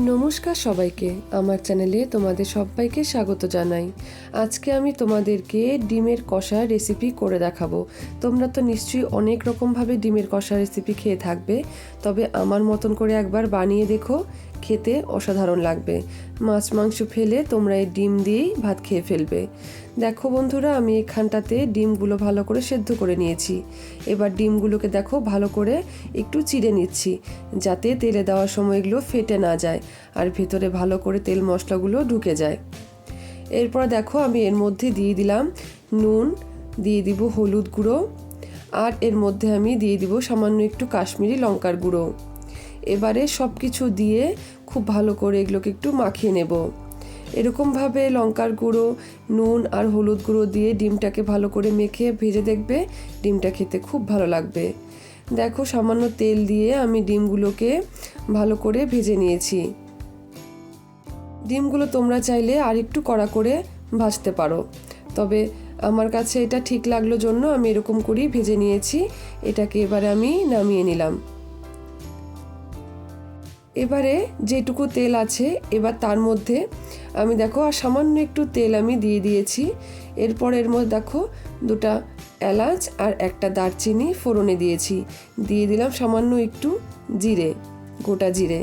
নমস্কার সবাইকে, আমার চ্যানেলে তোমাদের সবাইকে স্বাগত জানাই। আজকে আমি তোমাদেরকে ডিমের কষা রেসিপি করে দেখাবো। তোমরা তো নিশ্চয়ই অনেক রকমভাবে ডিমের কষা রেসিপি খেয়ে থাকবে, তবে আমার মতন করে একবার বানিয়ে দেখো, খেতে অসাধারণ লাগবে। মাছ মাংস ফেলে তোমরা এই ডিম দিয়েই ভাত খেয়ে ফেলবে। দেখো বন্ধুরা, আমি এখানটাতে ডিমগুলো ভালো করে সেদ্ধ করে নিয়েছি। এবার ডিমগুলোকে দেখো ভালো করে একটু চিড়ে নিচ্ছি, যাতে তেলে দেওয়ার সময় এগুলো ফেটে না যায় আর ভেতরে ভালো করে তেল মশলাগুলো ঢুকে যায়। এরপর দেখো আমি এর মধ্যে দিয়ে দিলাম নুন, দিয়ে দিব হলুদ গুঁড়ো, আর এর মধ্যে আমি দিয়ে দিব সামান্য একটু কাশ্মীরি লঙ্কার গুঁড়ো। এবারে সব কিছু দিয়ে খুব ভালো করে এগুলোকে একটু মাখিয়ে নেব। এরকমভাবে লঙ্কার গুঁড়ো, নুন আর হলুদ গুঁড়ো দিয়ে ডিমটাকে ভালো করে মেখে ভেজে দেখবে, ডিমটা খেতে খুব ভালো লাগবে। দেখো সামান্য তেল দিয়ে আমি ডিমগুলোকে ভালো করে ভেজে নিয়েছি। ডিমগুলো তোমরা চাইলে আর একটু কড়া করে ভাজতে পারো, তবে আমার কাছে এটা ঠিক লাগলো জন্য আমি এরকম করেই ভেজে নিয়েছি। এটাকে এবারে আমি নামিয়ে নিলাম। এবারে যেটুকু তেল আছে, এবার তার মধ্যে আমি দেখো আর সামান্য একটু তেল আমি দিয়ে দিয়েছি। এরপর এর মধ্যে দেখো দুটা এলাচ আর একটা দারচিনি ফোড়নে দিয়েছি, দিয়ে দিলাম সামান্য একটু জিরে, গোটা জিরে।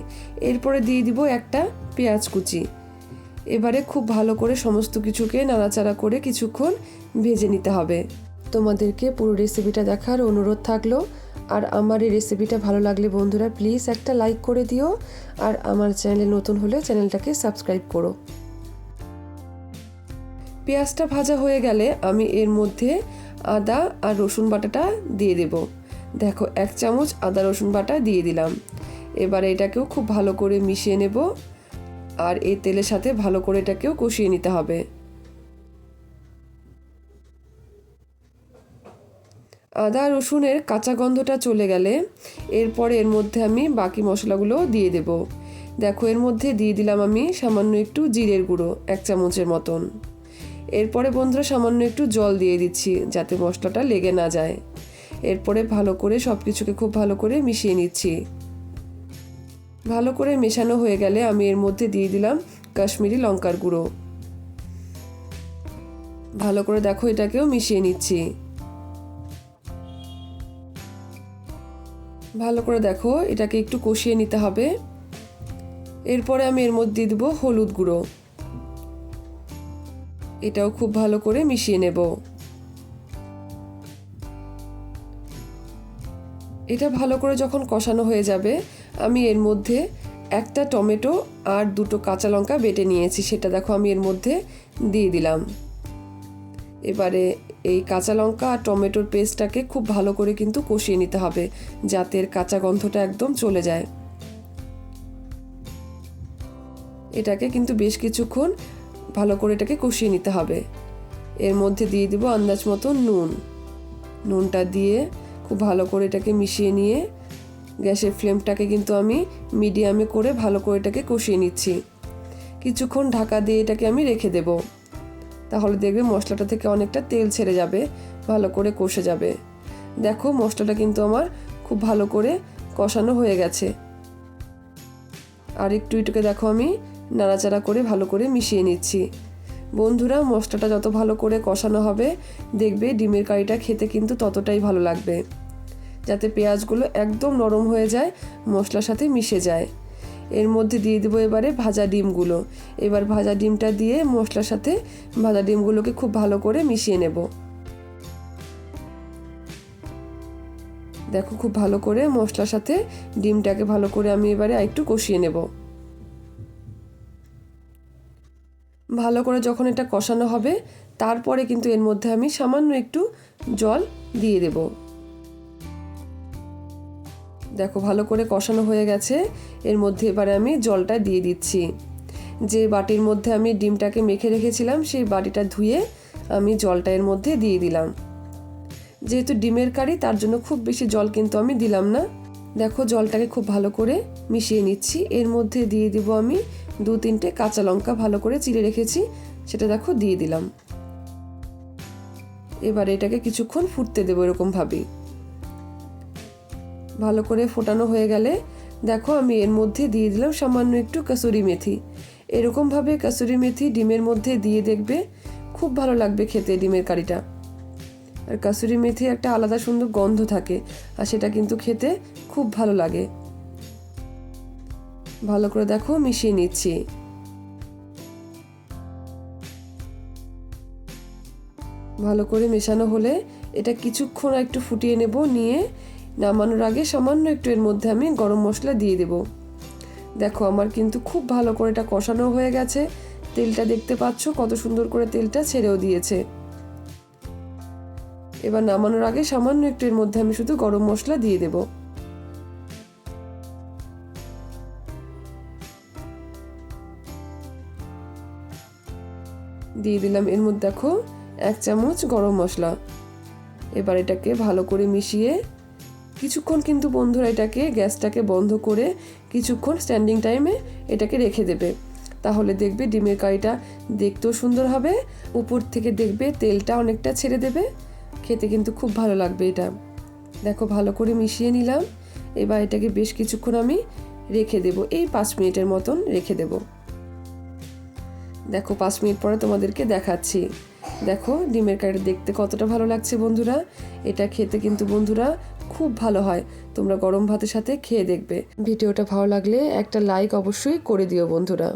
এরপরে দিয়ে দিব একটা পেঁয়াজ কুচি। এবারে খুব ভালো করে সমস্ত কিছুকে নাড়াচাড়া করে কিছুক্ষণ ভেজে নিতে হবে। তোমাদেরকে পুরো রেসিপিটা দেখার অনুরোধ থাকলো। আর আমার এই রেসিপিটা ভালো লাগলে বন্ধুরা প্লিজ একটা লাইক করে দিও, আর আমার চ্যানেলে নতুন হলে চ্যানেলটাকে সাবস্ক্রাইব করো। পেঁয়াজটা ভাজা হয়ে গেলে আমি এর মধ্যে আদা আর রসুন বাটাটা দিয়ে দেব। দেখো 1 চামচ আদা রসুন বাটা দিয়ে দিলাম। এবার এটাকেও খুব ভালো করে মিশিয়ে নেব, আর এই তেলের সাথে ভালো করে এটাকেও কষিয়ে নিতে হবে। আদা রসুনের কাঁচা গন্ধটা চলে গেলে এরপরে এর মধ্যে আমি বাকি মশলাগুলো দিয়ে দেব। দেখো এর মধ্যে দিয়ে দিলাম আমি সামান্য একটু জিরের গুঁড়ো 1 চামচের মতন। এরপরে বন্ধুরা সামান্য একটু জল দিয়ে দিচ্ছি, যাতে মশলাটা লেগে না যায়। এরপরে ভালো করে সব কিছুকে খুব ভালো করে মিশিয়ে নিচ্ছি। ভালো করে মেশানো হয়ে গেলে আমি এর মধ্যে দিয়ে দিলাম কাশ্মীরি লঙ্কার গুঁড়ো। ভালো করে দেখো এটাকেও মিশিয়ে নিচ্ছি। ভালো করে দেখো এটাকে একটু কষিয়ে নিতে হবে। এরপরে আমি এর মধ্যে দিয়ে দেবো হলুদ গুঁড়ো। এটাও খুব ভালো করে মিশিয়ে নেব। এটা ভালো করে যখন কষানো হয়ে যাবে, আমি এর মধ্যে একটা টমেটো আর 2টো কাঁচা লঙ্কা বেটে নিয়েছি, সেটা দেখো আমি এর মধ্যে দিয়ে দিলাম। এবারে এই কাঁচা লঙ্কা আর টমেটোর পেস্টটাকে খুব ভালো করে কিন্তু কষিয়ে নিতে হবে, যাতে এর কাঁচা গন্ধটা একদম চলে যায়। এটাকে কিন্তু বেশ কিছুক্ষণ ভালো করে এটাকে কষিয়ে নিতে হবে। এর মধ্যে দিয়ে দিব আন্দাজ মতো নুন। নুনটা দিয়ে খুব ভালো করে এটাকে মিশিয়ে নিয়ে গ্যাসের ফ্লেমটাকে কিন্তু আমি মিডিয়ামে করে ভালো করে এটাকে কষিয়ে নিচ্ছি। কিছুক্ষণ ঢাকা দিয়ে এটাকে আমি রেখে দেব, তাহলে দেখবে মশলাটা থেকে অনেকটা তেল ছেড়ে যাবে, ভালো করে কষে যাবে। দেখো মশলাটা কিন্তু আমার খুব ভালো করে কষানো হয়ে গেছে। আর একটু এটাকে দেখো আমি নাড়াচাড়া করে ভালো করে মিশিয়ে নিচ্ছি। বন্ধুরা, মশলাটা যত ভালো করে কষানো হবে, দেখবে ডিমের কারিটা খেতে কিন্তু ততটাই ভালো লাগবে, যাতে পেঁয়াজগুলো একদম নরম হয়ে যায়, মশলার সাথে মিশে যায়। এর মধ্যে দিয়ে দেবো এবারে ভাজা ডিমগুলো। এবার ভাজা ডিমটা দিয়ে মশলার সাথে ভাজা ডিমগুলোকে খুব ভালো করে মিশিয়ে নেব। দেখো খুব ভালো করে মশলার সাথে ডিমটাকে ভালো করে আমি এবারে আরেকটু কষিয়ে নেব। ভালো করে যখন এটা কষানো হবে, তারপরে কিন্তু এর মধ্যে আমি সামান্য একটু জল দিয়ে দেব। দেখো ভালো করে কষানো হয়ে গেছে। এর মধ্যে এবারে আমি জলটা দিয়ে দিচ্ছি। যে বাটির মধ্যে আমি ডিমটাকে মেখে রেখেছিলাম, সেই বাটিটা ধুয়ে আমি জলটা এর মধ্যে দিয়ে দিলাম। যেহেতু ডিমের কারি, তার জন্য খুব বেশি জল কিন্তু আমি দিলাম না। দেখো জলটাকে খুব ভালো করে মিশিয়ে নিচ্ছি। এর মধ্যে দিয়ে দিব আমি 2-3টে কাঁচা লঙ্কা ভালো করে চিড়ে রেখেছি, সেটা দেখো দিয়ে দিলাম। এবার এটাকে কিছুক্ষণ ফুটতে দেবো এরকমভাবেই। ভালো করে ফোটানো হয়ে গেলে দেখো আমি এর মধ্যে দিয়ে দিলাম সামান্য একটু কাসুরি মেথি। এরকমভাবে কাসুরি মেথি ডিমের মধ্যে দিয়ে দেখবে, খুব ভালো লাগবে খেতে ডিমের কারিটা। আর কাসুরি মেথি একটা আলাদা সুন্দর গন্ধ থাকে, আর সেটা কিন্তু খেতে খুব ভালো লাগে। ভালো করে দেখো মিশিয়ে নিচ্ছি। ভালো করে মেশানো হলে এটা কিছুক্ষণ একটু ফুটিয়ে নেব, নিয়ে নামানোর আগে সামান্য একটু এর মধ্যে আমি গরম মশলা দিয়ে দেব। দেখো আমার কিন্তু খুব ভালো করে এটা কষানো হয়ে গেছে। তেলটা দেখতে পাচ্ছ কত সুন্দর করে তেলটা ছেড়েও দিয়েছে। এবার নামানোর আগে সামান্য একটু এর মধ্যে আমি শুধু গরম মশলা দিয়ে দেব। দিয়ে দিলাম এর মধ্যে দেখো 1 চামচ গরম মশলা। এবার এটাকে ভালো করে মিশিয়ে কিছুক্ষণ কিন্তু বন্ধুরা এটাকে গ্যাসটাকে বন্ধ করে কিছুক্ষণ স্ট্যান্ডিং টাইমে এটাকে রেখে দেবে। তাহলে দেখবে ডিমের কারিটা দেখতেও সুন্দর হবে, উপর থেকে দেখবে তেলটা অনেকটা ছেড়ে দেবে, খেতে কিন্তু খুব ভালো লাগবে এটা। দেখো ভালো করে মিশিয়ে নিলাম। এবার এটাকে বেশ কিছুক্ষণ আমি রেখে দেব, এই 5 মিনিটের মতন রেখে দেব। দেখো 5 মিনিট পরে তোমাদেরকে দেখাচ্ছি। দেখো ডিমের কারিটা দেখতে কতটা ভালো লাগছে বন্ধুরা। এটা খেতে কিন্তু বন্ধুরা খুব ভালো হয়, তোমরা গরম ভাতের সাথে খেয়ে দেখবে। ভিডিওটা ভালো লাগলে একটা লাইক অবশ্যই করে দিও বন্ধুরা।